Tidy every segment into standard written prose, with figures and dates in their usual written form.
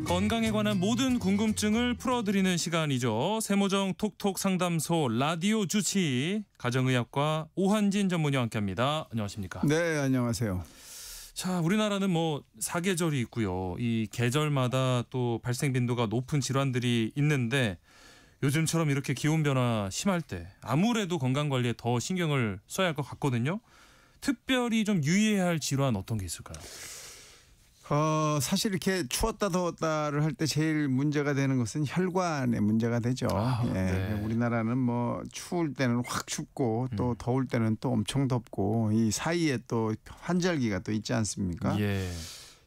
건강에 관한 모든 궁금증을 풀어드리는 시간이죠. 세모정 톡톡 상담소 라디오 주치 가정의학과 오한진 전문의와 함께합니다. 안녕하십니까? 네, 안녕하세요. 자, 우리나라는 사계절이 있고요. 이 계절마다 또 발생 빈도가 높은 질환들이 있는데 요즘처럼 이렇게 기온 변화 심할 때 아무래도 건강 관리에 더 신경을 써야 할 것 같거든요. 특별히 좀 유의해야 할 질환 어떤 게 있을까요? 사실 이렇게 추웠다 더웠다를 할 때 제일 문제가 되는 것은 혈관의 문제가 되죠. 네. 우리나라는 추울 때는 확 춥고 또 더울 때는 또 엄청 덥고 이 사이에 또 환절기가 또 있지 않습니까? 예.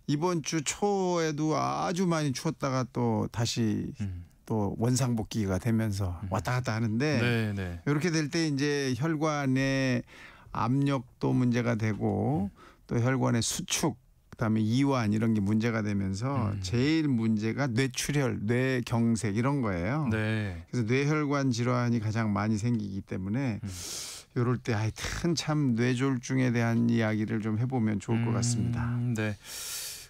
이번 주 초에도 아주 많이 추웠다가 또 다시 또 원상복귀가 되면서 왔다 갔다 하는데 네. 이렇게 될 때 이제 혈관의 압력도 문제가 되고 또 혈관의 수축 그다음에 이완 이런 게 문제가 되면서 제일 문제가 뇌출혈, 뇌경색 이런 거예요. 네. 그래서 뇌혈관 질환이 가장 많이 생기기 때문에 이럴 때 하여튼 참 뇌졸중에 대한 이야기를 좀 해보면 좋을 것 같습니다. 네.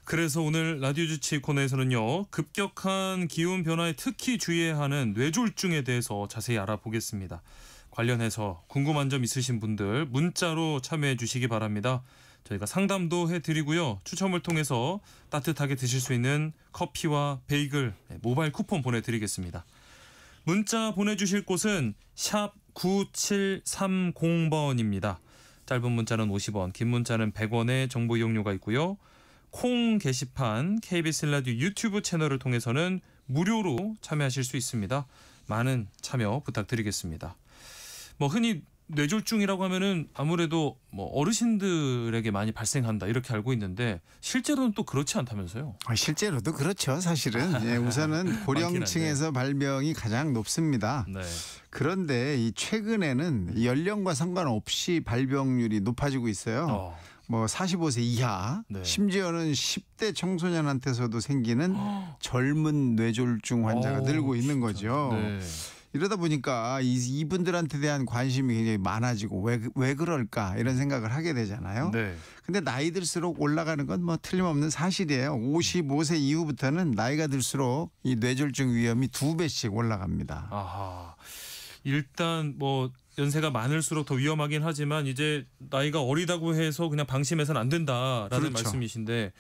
그래서 오늘 라디오 주치 코너에서는요. 급격한 기온 변화에 특히 주의해야 하는 뇌졸중에 대해서 자세히 알아보겠습니다. 관련해서 궁금한 점 있으신 분들 문자로 참여해 주시기 바랍니다. 저희가 상담도 해드리고요. 추첨을 통해서 따뜻하게 드실 수 있는 커피와 베이글, 모바일 쿠폰 보내드리겠습니다. 문자 보내주실 곳은 샵 9730번입니다. 짧은 문자는 50원, 긴 문자는 100원의 정보 이용료가 있고요. 콩 게시판 KBS 라디오 유튜브 채널을 통해서는 무료로 참여하실 수 있습니다. 많은 참여 부탁드리겠습니다. 흔히 뇌졸중이라고 하면은 아무래도 어르신들에게 많이 발생한다 이렇게 알고 있는데 실제로는 또 그렇지 않다면서요? 실제로도 그렇죠, 사실은. 우선은 고령층에서 발병이 가장 높습니다. 네. 그런데 이 최근에는 연령과 상관없이 발병률이 높아지고 있어요. 45세 이하, 네. 심지어는 10대 청소년한테서도 생기는 젊은 뇌졸중 환자가 늘고 있는 거죠. 네. 이러다 보니까 이분들한테 대한 관심이 굉장히 많아지고 왜 그럴까 이런 생각을 하게 되잖아요. 네. 근데 나이 들수록 올라가는 건 틀림없는 사실이에요. 55세 이후부터는 나이가 들수록 이 뇌졸중 위험이 2배씩 올라갑니다. 아하. 일단 연세가 많을수록 더 위험하긴 하지만 이제 나이가 어리다고 해서 그냥 방심해서는 안 된다라는 그렇죠. 말씀이신데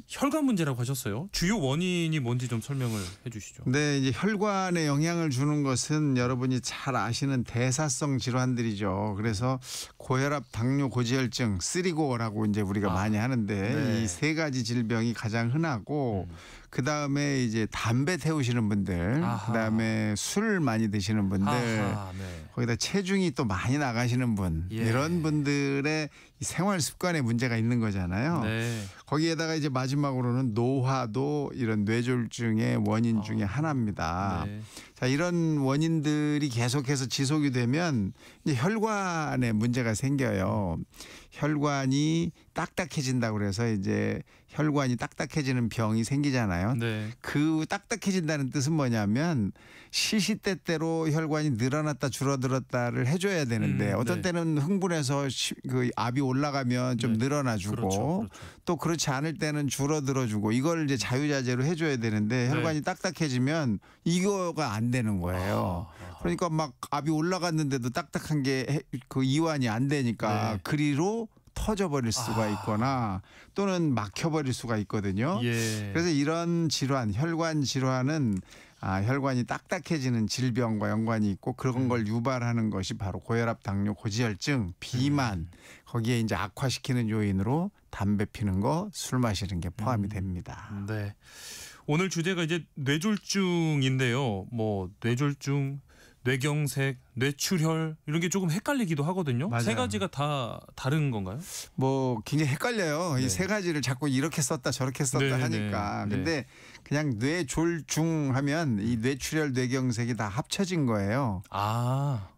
혈관 문제라고 하셨어요. 주요 원인이 뭔지 좀 설명을 해 주시죠. 네, 이제 혈관에 영향을 주는 것은 여러분이 잘 아시는 대사성 질환들이죠. 그래서 고혈압, 당뇨, 고지혈증, 쓰리고라고 이제 우리가 많이 하는데 네. 이 세 가지 질병이 가장 흔하고 그다음에 이제 담배 태우시는 분들, 그다음에 술 많이 드시는 분들, 네. 거기다 체중이 또 많이 나가시는 분, 이런 분들의 이 생활 습관에 문제가 있는 거잖아요. 네. 거기에다가 이제 마지막으로는 노화도 이런 뇌졸중의 원인 중에 하나입니다. 네. 자, 이런 원인들이 계속해서 지속이 되면 이제 혈관에 문제가 생겨요. 혈관이 딱딱해진다고 그래서 이제 혈관이 딱딱해지는 병이 생기잖아요. 네. 그 딱딱해진다는 뜻은 뭐냐면 시시때때로 혈관이 늘어났다 줄어들었다를 해줘야 되는데 어떤 때는 흥분해서 그 압이 올라가면 좀 늘어나주고 그렇죠. 또 그렇지 않을 때는 줄어들어주고 이걸 이제 자유자재로 해줘야 되는데 혈관이 딱딱해지면 이거가 안 되는 거예요. 그러니까 압이 올라갔는데도 딱딱한 게 그 이완이 안 되니까 그리로 터져버릴 수가 있거나 또는 막혀버릴 수가 있거든요. 그래서 이런 질환, 혈관 질환은 혈관이 딱딱해지는 질병과 연관이 있고 그런 걸 유발하는 것이 바로 고혈압, 당뇨, 고지혈증, 비만 거기에 이제 악화시키는 요인으로 담배 피는 거, 술 마시는 게 포함이 됩니다. 네. 오늘 주제가 이제 뇌졸중인데요. 뇌졸중, 뇌경색, 뇌출혈 이런 게 조금 헷갈리기도 하거든요. 맞아요. 세 가지가 다 다른 건가요? 굉장히 헷갈려요. 이 세 가지를 자꾸 이렇게 썼다 저렇게 썼다 하니까. 근데 그냥 뇌졸중 하면 이 뇌출혈, 뇌경색이 다 합쳐진 거예요.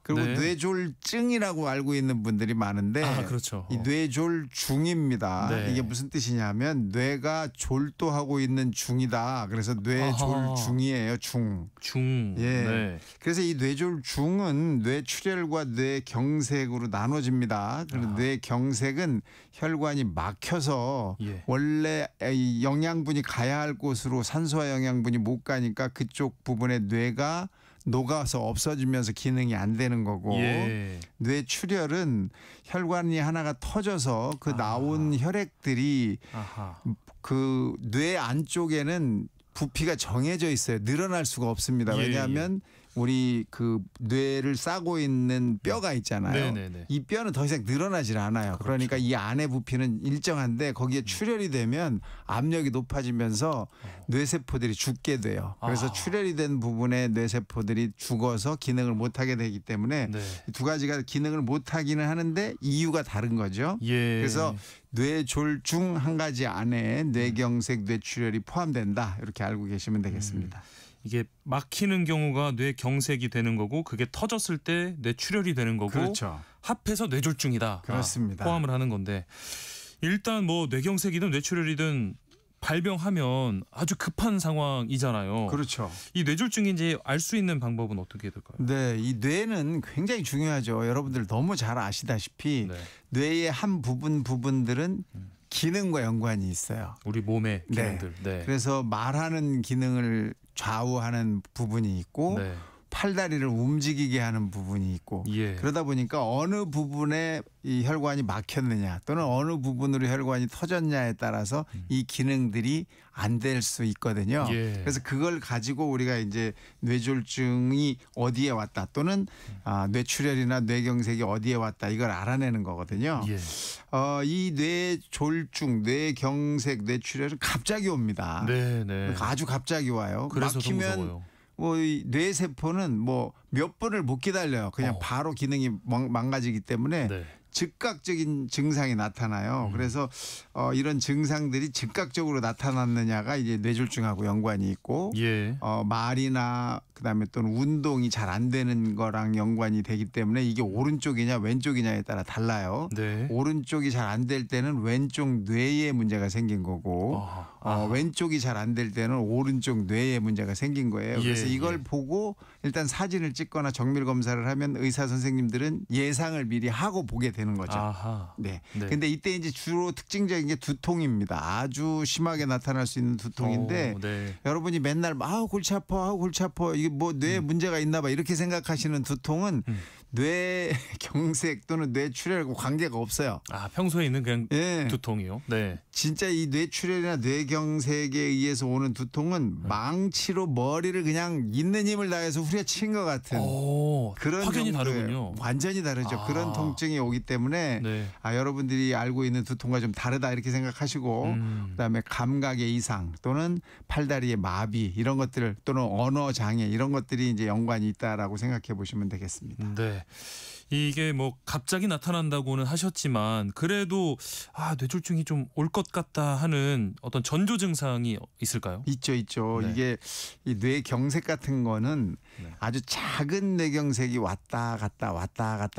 그리고 네. 뇌졸증이라고 알고 있는 분들이 많은데 그렇죠. 이 뇌졸중입니다. 네. 이게 무슨 뜻이냐면 뇌가 졸도하고 있는 중이다. 그래서 뇌졸중이에요. 중. 중. 예. 네. 그래서 이 뇌졸중은 뇌출혈과 뇌경색으로 나눠집니다. 그리고 뇌경색은 혈관이 막혀서 예. 원래 이 영양분이 가야 할 곳으로 산소와 영양분이 못 가니까 그쪽 부분에 뇌가 녹아서 없어지면서 기능이 안 되는 거고 예. 뇌출혈은 혈관이 하나가 터져서 그 나온 혈액들이 아하. 그 뇌 안쪽에는 부피가 정해져 있어요. 늘어날 수가 없습니다. 예, 왜냐하면 우리 그 뇌를 싸고 있는 뼈가 있잖아요. 네네네. 이 뼈는 더 이상 늘어나질 않아요. 그러니까 이 안의 부피는 일정한데 거기에 출혈이 되면 압력이 높아지면서 뇌세포들이 죽게 돼요. 그래서 출혈이 된 부분에 뇌세포들이 죽어서 기능을 못하게 되기 때문에 네. 이 두 가지가 기능을 못하기는 하는데 이유가 다른 거죠. 예. 그래서 뇌졸중 한 가지 안에 뇌경색, 뇌출혈이 포함된다. 이렇게 알고 계시면 되겠습니다. 이게 막히는 경우가 뇌경색이 되는 거고 그게 터졌을 때 뇌출혈이 되는 거고 그렇죠. 합해서 뇌졸중이다. 그렇습니다. 포함을 하는 건데 일단 뭐 뇌경색이든 뇌출혈이든 발병하면 아주 급한 상황이잖아요. 그렇죠. 이 뇌졸중인지 알 수 있는 방법은 어떻게 될까요? 네, 이 뇌는 굉장히 중요하죠. 여러분들 너무 잘 아시다시피 네. 뇌의 한 부분들은 기능과 연관이 있어요. 우리 몸의 기능들. 네. 그래서 말하는 기능을 좌우하는 부분이 있고 네. 팔다리를 움직이게 하는 부분이 있고 예. 그러다 보니까 어느 부분에 이 혈관이 막혔느냐 또는 어느 부분으로 혈관이 터졌냐에 따라서 이 기능들이 안 될 수 있거든요. 예. 그래서 그걸 가지고 우리가 이제 뇌졸중이 어디에 왔다 또는 뇌출혈이나 뇌경색이 어디에 왔다 이걸 알아내는 거거든요. 예. 이 뇌졸중, 뇌경색, 뇌출혈은 갑자기 옵니다. 네, 네. 아주 갑자기 와요. 그래서 더 막히면 무서워요. 뭐 이 뇌세포는 뭐 몇 분을 못 기다려요. 그냥 바로 기능이 망가지기 때문에 네. 즉각적인 증상이 나타나요. 그래서 이런 증상들이 즉각적으로 나타났느냐가 이제 뇌졸중하고 연관이 있고 예. 말이나 그다음에 또는 운동이 잘 안 되는 거랑 연관이 되기 때문에 이게 오른쪽이냐 왼쪽이냐에 따라 달라요. 네. 오른쪽이 잘 안 될 때는 왼쪽 뇌에 문제가 생긴 거고 왼쪽이 잘 안 될 때는 오른쪽 뇌에 문제가 생긴 거예요. 그래서 이걸 보고 일단 사진을 찍거나 정밀 검사를 하면 의사 선생님들은 예상을 미리 하고 보게 되는 거죠. 아하. 네. 네. 근데 이때 이제 주로 특징적인 게 두통입니다. 아주 심하게 나타날 수 있는 두통인데 네. 여러분이 맨날 골치 아파, 골치 아파 이게 뭐 뇌에 문제가 있나 봐 이렇게 생각하시는 두통은 뇌경색 또는 뇌출혈과 관계가 없어요. 평소에 있는 그냥 예. 두통이요. 네. 진짜 이 뇌출혈이나 뇌경색에 의해서 오는 두통은 망치로 머리를 그냥 있는 힘을 다해서 후려친 것 같은 그런 확연히 정도의 다르군요. 완전히 다르죠. 그런 통증이 오기 때문에 네. 여러분들이 알고 있는 두통과 좀 다르다 이렇게 생각하시고 그다음에 감각의 이상 또는 팔다리의 마비 이런 것들 또는 언어 장애 이런 것들이 이제 연관이 있다라고 생각해 보시면 되겠습니다. 네. 이게 뭐 갑자기 나타난다고는 하셨지만 그래도 뇌졸중이 좀 올 것 같다 하는 어떤 전조 증상이 있을까요? 있죠. 네. 이게 이 뇌경색 같은 거는 아주 작은 뇌경색이 왔다 갔다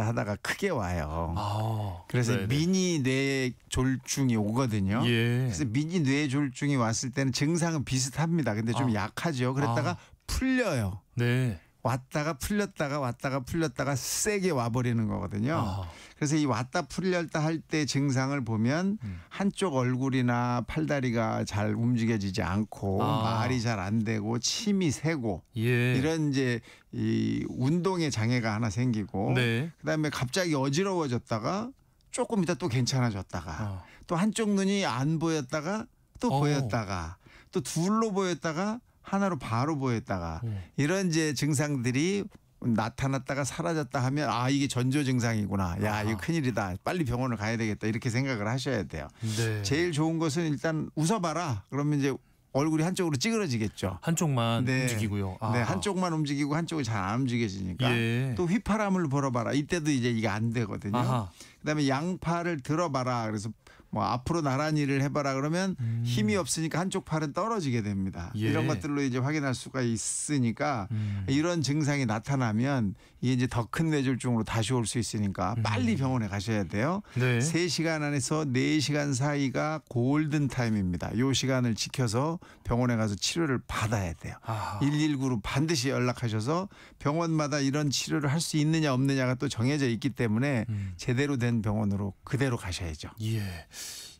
하다가 크게 와요. 그래서 네네. 미니 뇌졸중이 오거든요. 예. 그래서 미니 뇌졸중이 왔을 때는 증상은 비슷합니다. 근데 좀 약하죠. 그랬다가 풀려요. 네. 왔다가 풀렸다가 왔다가 풀렸다가 세게 와버리는 거거든요. 그래서 이 왔다 풀렸다 할 때 증상을 보면 한쪽 얼굴이나 팔다리가 잘 움직여지지 않고 말이 잘 안 되고 침이 새고 예. 이런 이제 이 운동의 장애가 하나 생기고 네. 그다음에 갑자기 어지러워졌다가 조금 있다 또 괜찮아졌다가 또 한쪽 눈이 안 보였다가 또 보였다가 또 둘로 보였다가 하나로 바로 보였다가 이런 이제 증상들이 나타났다가 사라졌다 하면 이게 전조 증상이구나. 이거 큰일이다. 빨리 병원을 가야 되겠다. 이렇게 생각을 하셔야 돼요. 네. 제일 좋은 것은 일단 웃어봐라. 그러면 이제 얼굴이 한쪽으로 찌그러지겠죠. 한쪽만 움직이고요. 네, 한쪽만 움직이고 한쪽이 잘 안 움직여지니까 예. 또 휘파람을 불어봐라. 이때도 이제 이게 안 되거든요. 그다음에 양팔을 들어봐라. 그래서 뭐 앞으로 나란히를 해봐라 그러면 힘이 없으니까 한쪽 팔은 떨어지게 됩니다. 예. 이런 것들로 이제 확인할 수가 있으니까 이런 증상이 나타나면 이게 이제 더 큰 뇌졸중으로 다시 올 수 있으니까 빨리 병원에 가셔야 돼요. 네. 3시간 안에서 4시간 사이가 골든 타임입니다. 이 시간을 지켜서 병원에 가서 치료를 받아야 돼요. 119로 반드시 연락하셔서 병원마다 이런 치료를 할 수 있느냐 없느냐가 또 정해져 있기 때문에 제대로 된 병원으로 그대로 가셔야죠. 예.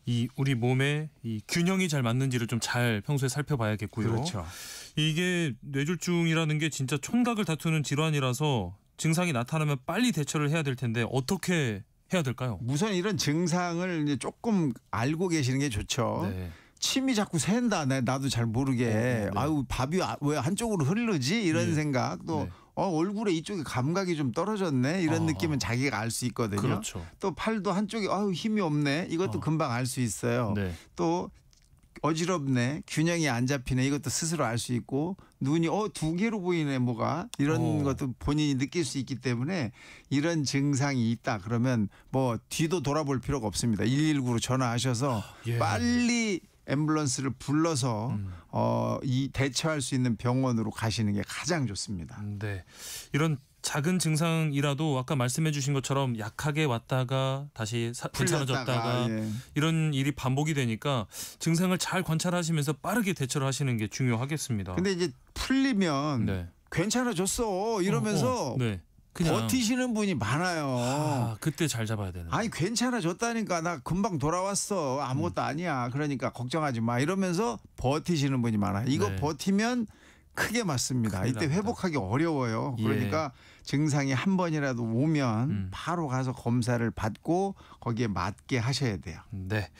이 우리 몸에 이 균형이 잘 맞는지를 좀 잘 평소에 살펴봐야겠고요. 그렇죠. 이게 뇌졸중이라는 게 진짜 촌각을 다투는 질환이라서 증상이 나타나면 빨리 대처를 해야 될 텐데 어떻게 해야 될까요? 우선 이런 증상을 이제 조금 알고 계시는 게 좋죠. 네. 침이 자꾸 샌다. 나도 잘 모르게. 네. 아유 밥이 왜 한쪽으로 흐르지? 이런 네. 생각. 또 네. 얼굴에 이쪽에 감각이 좀 떨어졌네. 이런 아. 느낌은 자기가 알 수 있거든요. 그렇죠. 또 팔도 한쪽에 힘이 없네. 이것도 금방 알 수 있어요. 네. 또 어지럽네. 균형이 안 잡히네. 이것도 스스로 알 수 있고 눈이 2개로 보이네 뭐가 이런 것도 본인이 느낄 수 있기 때문에 이런 증상이 있다 그러면 뭐 뒤도 돌아볼 필요가 없습니다. 119로 전화하셔서 예. 빨리 앰뷸런스를 불러서 이 대처할 수 있는 병원으로 가시는 게 가장 좋습니다. 네. 이런 작은 증상이라도 아까 말씀해 주신 것처럼 약하게 왔다가 다시 괜찮아졌다가 예. 이런 일이 반복이 되니까 증상을 잘 관찰하시면서 빠르게 대처를 하시는 게 중요하겠습니다. 근데 이제 풀리면 네. 괜찮아졌어 이러면서 네. 그냥 버티시는 분이 많아요. 그때 잘 잡아야 되는. 아니 괜찮아졌다니까 나 금방 돌아왔어 아무것도 아니야 그러니까 걱정하지 마 이러면서 버티시는 분이 많아요. 이거 네. 버티면 크게 맞습니다. 큰일 이때 납니다. 회복하기 어려워요. 예. 그러니까 증상이 한 번이라도 오면 바로 가서 검사를 받고 거기에 맞게 하셔야 돼요. 네.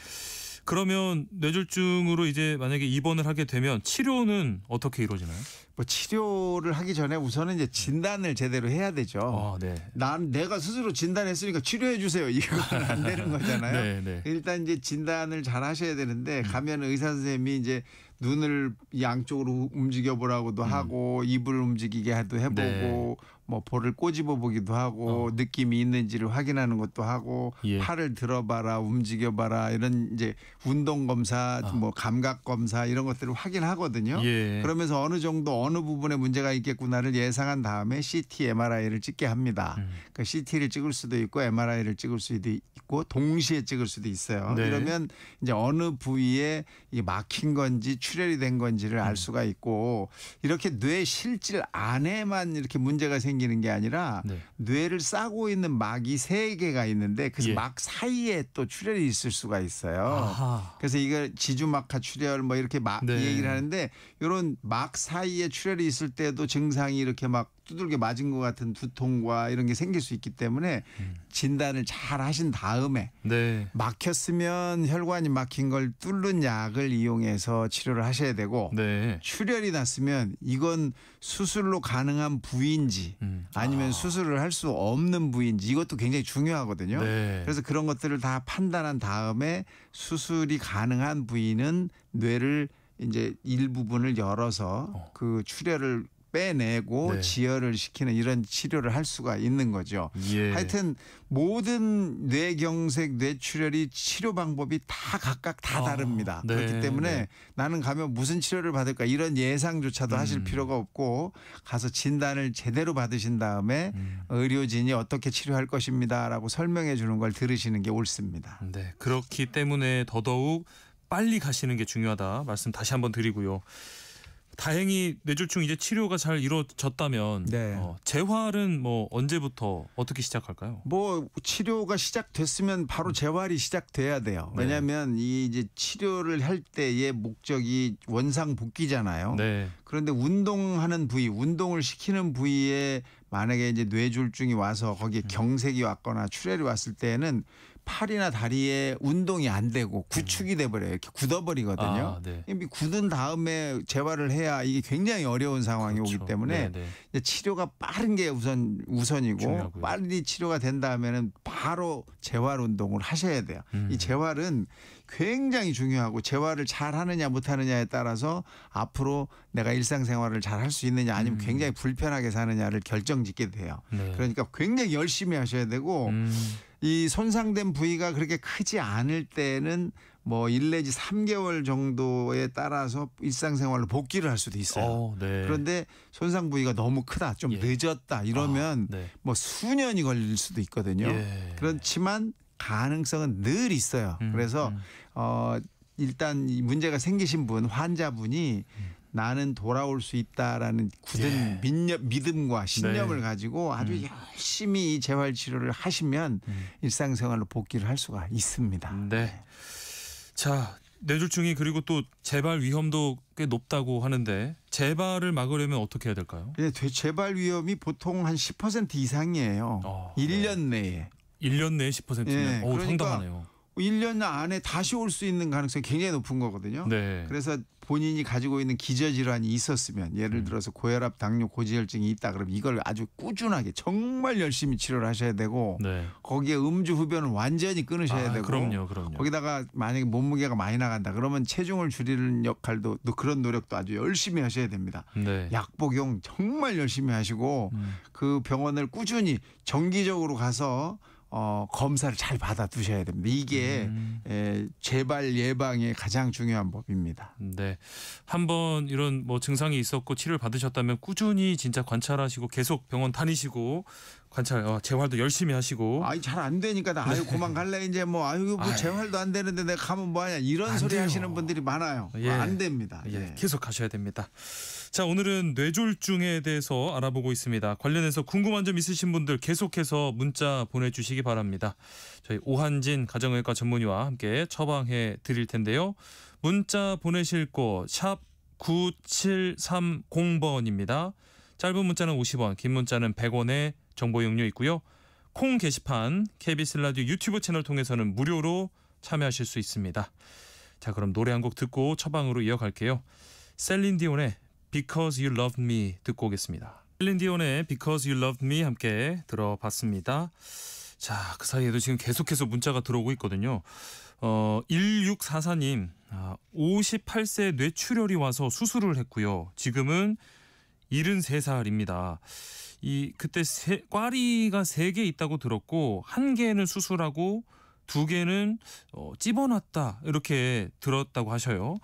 그러면 뇌졸중으로 이제 만약에 입원을 하게 되면 치료는 어떻게 이루어지나요? 뭐 치료를 하기 전에 우선은 이제 진단을 제대로 해야 되죠. 네. 내가 스스로 진단했으니까 치료해 주세요. 이건 안 되는 거잖아요. 네, 네. 일단 이제 진단을 잘 하셔야 되는데 가면 의사 선생님이 이제 눈을 양쪽으로 움직여 보라고도 하고 입을 움직이게 해보고 네. 뭐 볼을 꼬집어 보기도 하고 느낌이 있는지를 확인하는 것도 하고 예. 팔을 들어봐라 움직여봐라 이런 이제 운동 검사 뭐 감각 검사 이런 것들을 확인하거든요. 예. 그러면서 어느 정도 어느 부분에 문제가 있겠구나를 예상한 다음에 CT, MRI를 찍게 합니다. 그 CT를 찍을 수도 있고 MRI를 찍을 수도 있고 동시에 찍을 수도 있어요. 네. 이러면 이제 어느 부위에 이게 막힌 건지 출혈이 된 건지를 알 수가 있고 이렇게 뇌 실질 안에만 이렇게 문제가 생기는 게 아니라 네. 뇌를 싸고 있는 막이 3개가 있는데 그 예. 막 사이에 또 출혈이 있을 수가 있어요. 아하. 그래서 이걸 지주막하 출혈 뭐 이렇게 네. 얘기를 하는데 이런 막 사이에 출혈이 있을 때도 증상이 이렇게 막 두들겨 맞은 것 같은 두통과 이런 게 생길 수 있기 때문에 진단을 잘 하신 다음에 네. 막혔으면 혈관이 막힌 걸 뚫는 약을 이용해서 치료를 하셔야 되고 네. 출혈이 났으면 이건 수술로 가능한 부위인지 아니면 수술을 할 수 없는 부위인지 이것도 굉장히 중요하거든요. 네. 그래서 그런 것들을 다 판단한 다음에 수술이 가능한 부위는 뇌를 이제 일부분을 열어서 그 출혈을 빼내고 네. 지혈을 시키는 이런 치료를 할 수가 있는 거죠. 예. 하여튼 모든 뇌경색, 뇌출혈이 치료 방법이 다 각각 다 다릅니다. 네. 그렇기 때문에 네. 나는 가면 무슨 치료를 받을까 이런 예상조차도 하실 필요가 없고 가서 진단을 제대로 받으신 다음에 의료진이 어떻게 치료할 것입니다라고 설명해 주는 걸 들으시는 게 옳습니다. 네. 그렇기 때문에 더더욱 빨리 가시는 게 중요하다 말씀 다시 한번 드리고요. 다행히 뇌졸중 이제 치료가 잘 이루어졌다면 네. 재활은 뭐 언제부터 어떻게 시작할까요? 뭐 치료가 시작됐으면 바로 재활이 시작돼야 돼요. 네. 왜냐하면 이 이제 치료를 할 때의 목적이 원상복귀잖아요. 네. 그런데 운동하는 부위, 운동을 시키는 부위에 만약에 이제 뇌졸중이 와서 거기에 경색이 왔거나 출혈이 왔을 때는 팔이나 다리에 운동이 안 되고 구축이 돼버려요. 이렇게 굳어버리거든요. 네. 굳은 다음에 재활을 해야 이게 굉장히 어려운 상황이 그렇죠. 오기 때문에 네, 네. 이제 치료가 빠른 게 우선이고 중요하고요. 빨리 치료가 된 다음에는 바로 재활 운동을 하셔야 돼요. 이 재활은 굉장히 중요하고 재활을 잘 하느냐 못하느냐에 따라서 앞으로 내가 일상생활을 잘 할 수 있느냐 아니면 굉장히 불편하게 사느냐를 결정짓게 돼요. 네. 그러니까 굉장히 열심히 하셔야 되고 이 손상된 부위가 그렇게 크지 않을 때는 뭐 1 내지 3개월 정도에 따라서 일상생활로 복귀를 할 수도 있어요. 네. 그런데 손상 부위가 너무 크다, 좀 예. 늦었다 이러면 네. 뭐 수년이 걸릴 수도 있거든요. 예. 그렇지만 가능성은 늘 있어요. 그래서 일단 이 문제가 생기신 분, 환자분이 나는 돌아올 수 있다라는 굳은 믿음과 신념을 네. 가지고 아주 열심히 이 재활 치료를 하시면 일상생활로 복귀를 할 수가 있습니다. 네. 자, 뇌졸중이 그리고 또 재발 위험도 꽤 높다고 하는데 재발을 막으려면 어떻게 해야 될까요? 재발 위험이 보통 한 10% 이상이에요. 1년 내에. 1년 내에 10%면 예, 그러니까 상당하네요. 1년 안에 다시 올 수 있는 가능성이 굉장히 높은 거거든요. 네. 그래서 본인이 가지고 있는 기저질환이 있었으면 예를 들어서 고혈압, 당뇨, 고지혈증이 있다 그러면 이걸 아주 꾸준하게 정말 열심히 치료를 하셔야 되고 네. 거기에 음주 흡연은 완전히 끊으셔야 되고 그럼요. 거기다가 만약에 몸무게가 많이 나간다 그러면 체중을 줄이는 역할도 그런 노력도 아주 열심히 하셔야 됩니다. 네. 약 복용 정말 열심히 하시고 그 병원을 꾸준히 정기적으로 가서 검사를 잘 받아 두셔야 됩니다. 이게 재발 예방의 가장 중요한 법입니다. 네. 한번 이런 뭐 증상이 있었고 치료를 받으셨다면 꾸준히 진짜 관찰하시고 계속 병원 다니시고 재활도 열심히 하시고. 잘 안 되니까 나 그만 갈래 이제 뭐 재활도 안 되는데 내가 가면 뭐하냐 이런 소리 돼요. 하시는 분들이 많아요. 안 됩니다. 계속 가셔야 됩니다. 자, 오늘은 뇌졸중에 대해서 알아보고 있습니다. 관련해서 궁금한 점 있으신 분들 계속해서 문자 보내주시기 바랍니다. 저희 오한진 가정의학과 전문의와 함께 처방해 드릴 텐데요. 문자 보내실 곳 샵 9730번입니다. 짧은 문자는 50원, 긴 문자는 100원의 정보 용료 있고요. 콩 게시판 KBS 라디오 유튜브 채널 통해서는 무료로 참여하실 수 있습니다. 자, 그럼 노래 한 곡 듣고 처방으로 이어갈게요. 셀린 디온의 Because You Love Me 듣고 오겠습니다. 셀린 디온의 Because You Love Me 함께 들어봤습니다. 자, 그 사이에도 지금 계속해서 문자가 들어오고 있거든요. 1644님 58세 뇌출혈이 와서 수술을 했고요. 지금은 73살입니다. 그때 꽈리가 3개 있다고 들었고 1개는 수술하고 2개는 찝어놨다 이렇게 들었다고 하셔요.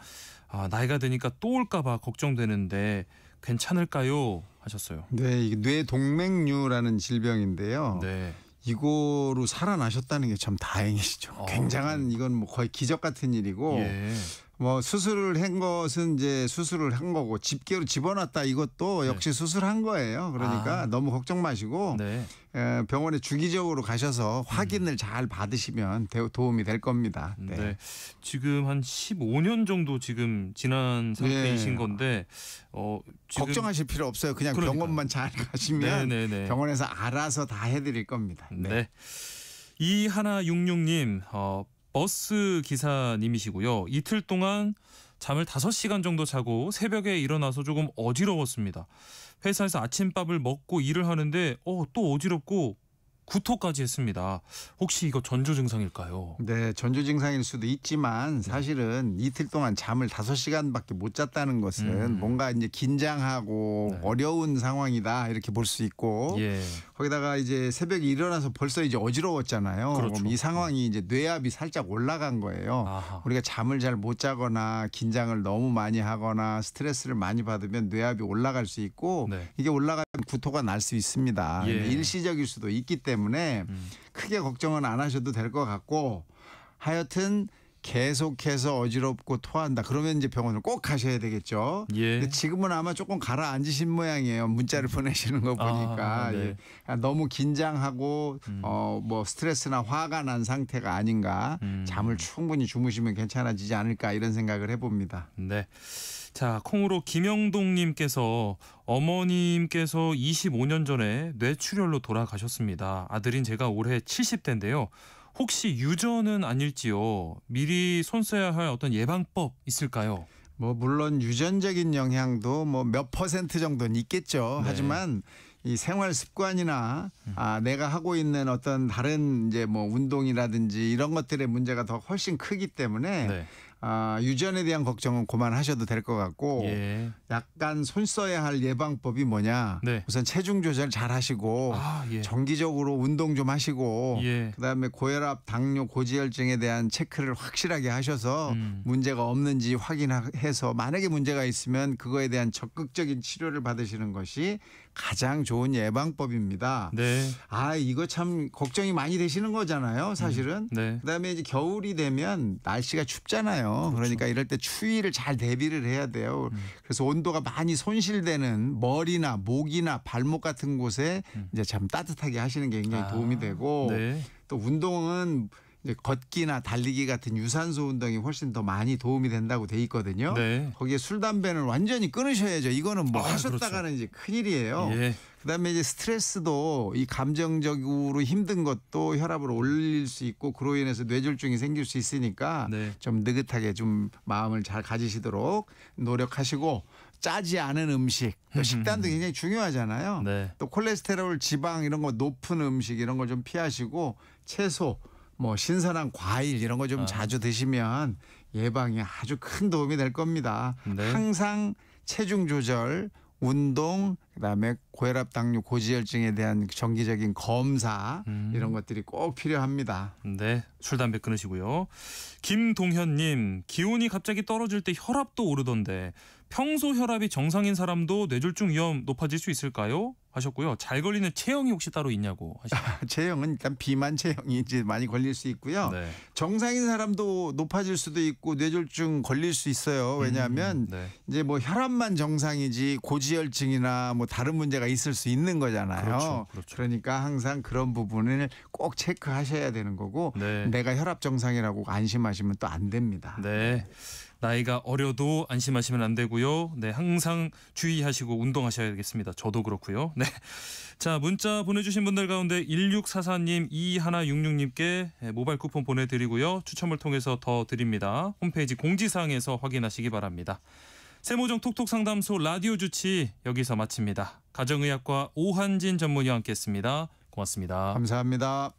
나이가 드니까 또 올까봐 걱정되는데 괜찮을까요? 하셨어요. 네, 이게 뇌동맥류라는 질병인데요. 네. 이거로 살아나셨다는 게 참 다행이시죠. 굉장한 이건 뭐 거의 기적 같은 일이고 뭐 수술을 한 것은 이제 수술을 한 거고 집게로 집어넣었다 이것도 역시 수술한 거예요. 그러니까 너무 걱정 마시고 병원에 주기적으로 가셔서 확인을 잘 받으시면 도움이 될 겁니다. 네. 지금 한 15년 정도 지금 지난 상태이신 건데 지금 걱정하실 필요 없어요. 그냥 병원만 잘 가시면 병원에서 알아서 다 해드릴 겁니다. 네. 2166님 버스 기사님이시고요. 이틀 동안 잠을 5시간 정도 자고 새벽에 일어나서 조금 어지러웠습니다. 회사에서 아침밥을 먹고 일을 하는데 또 어지럽고 구토까지 했습니다. 혹시 이거 전조 증상일까요? 네, 전조 증상일 수도 있지만 사실은 이틀 동안 잠을 5시간밖에 못 잤다는 것은 뭔가 이제 긴장하고 어려운 상황이다 이렇게 볼 수 있고 거기다가 이제 새벽에 일어나서 벌써 이제 어지러웠잖아요. 그렇죠. 그럼 이 상황이 이제 뇌압이 살짝 올라간 거예요. 우리가 잠을 잘 못 자거나 긴장을 너무 많이 하거나 스트레스를 많이 받으면 뇌압이 올라갈 수 있고 이게 올라가면 구토가 날 수 있습니다. 일시적일 수도 있기 때문에 크게 걱정은 안 하셔도 될 것 같고 하여튼 계속해서 어지럽고 토한다. 그러면 이제 병원을 꼭 가셔야 되겠죠. 근데 지금은 아마 조금 가라앉으신 모양이에요. 문자를 보내시는 거 보니까 너무 긴장하고 뭐 스트레스나 화가 난 상태가 아닌가. 잠을 충분히 주무시면 괜찮아지지 않을까 이런 생각을 해봅니다. 네. 자, 콩으로 김영동님께서 어머님께서 25년 전에 뇌출혈로 돌아가셨습니다. 아들인 제가 올해 70대인데요. 혹시 유전은 아닐지요? 미리 손 써야 할 어떤 예방법 있을까요? 뭐 물론 유전적인 영향도 뭐 몇 % 정도는 있겠죠. 하지만 이 생활 습관이나 내가 하고 있는 어떤 다른 이제 뭐 운동이라든지 이런 것들의 문제가 더 훨씬 크기 때문에 네. 유전에 대한 걱정은 그만하셔도 될 것 같고 예. 약간 손 써야 할 예방법이 뭐냐. 네. 우선 체중 조절 잘 하시고 예. 정기적으로 운동 좀 하시고 예. 그다음에 고혈압, 당뇨, 고지혈증에 대한 체크를 확실하게 하셔서 문제가 없는지 확인해서 만약에 문제가 있으면 그거에 대한 적극적인 치료를 받으시는 것이 가장 좋은 예방법입니다. 네. 이거 참 걱정이 많이 되시는 거잖아요, 사실은. 네. 그다음에 이제 겨울이 되면 날씨가 춥잖아요. 그렇죠. 그러니까 이럴 때 추위를 잘 대비를 해야 돼요. 그래서 온도가 많이 손실되는 머리나 목이나 발목 같은 곳에 이제 참 따뜻하게 하시는 게 굉장히 도움이 되고 네. 또 운동은 이제 걷기나 달리기 같은 유산소 운동이 훨씬 더 많이 도움이 된다고 돼 있거든요. 네. 거기에 술 담배는 완전히 끊으셔야죠. 이거는 뭐 그렇죠. 하셨다가는 이제 큰일이에요. 예. 그다음에 이제 스트레스도 이 감정적으로 힘든 것도 혈압을 올릴 수 있고 그로 인해서 뇌졸중이 생길 수 있으니까 네. 좀 느긋하게 좀 마음을 잘 가지시도록 노력하시고 짜지 않은 음식, 또 식단도 굉장히 중요하잖아요. 네. 또 콜레스테롤, 지방 이런 거 높은 음식 이런 거 좀 피하시고 채소, 뭐 신선한 과일 이런 거 좀 자주 드시면 예방에 아주 큰 도움이 될 겁니다. 네. 항상 체중 조절, 운동, 그다음에 고혈압, 당뇨, 고지혈증에 대한 정기적인 검사 이런 것들이 꼭 필요합니다. 네, 술 담배 끊으시고요. 김동현님, 기온이 갑자기 떨어질 때 혈압도 오르던데 평소 혈압이 정상인 사람도 뇌졸중 위험 높아질 수 있을까요? 하셨고요. 잘 걸리는 체형이 혹시 따로 있냐고 하셨어요. 체형은 일단 비만 체형이 이제 많이 걸릴 수 있고요. 네. 정상인 사람도 높아질 수도 있고 뇌졸중 걸릴 수 있어요. 왜냐하면 네. 이제 뭐 혈압만 정상이지 고지혈증이나 뭐 다른 문제가 있을 수 있는 거잖아요. 그렇죠. 그렇죠. 그러니까 항상 그런 부분을 꼭 체크하셔야 되는 거고 네. 내가 혈압 정상이라고 안심하시면 또 안 됩니다. 네. 나이가 어려도 안심하시면 안 되고요. 네, 항상 주의하시고 운동하셔야겠습니다. 저도 그렇고요. 네. 자, 문자 보내주신 분들 가운데 1644님, 2166님께 모바일 쿠폰 보내드리고요. 추첨을 통해서 더 드립니다. 홈페이지 공지사항에서 확인하시기 바랍니다. 세모정 톡톡 상담소 라디오 주치 여기서 마칩니다. 가정의학과 오한진 전문의와 함께했습니다. 고맙습니다. 감사합니다.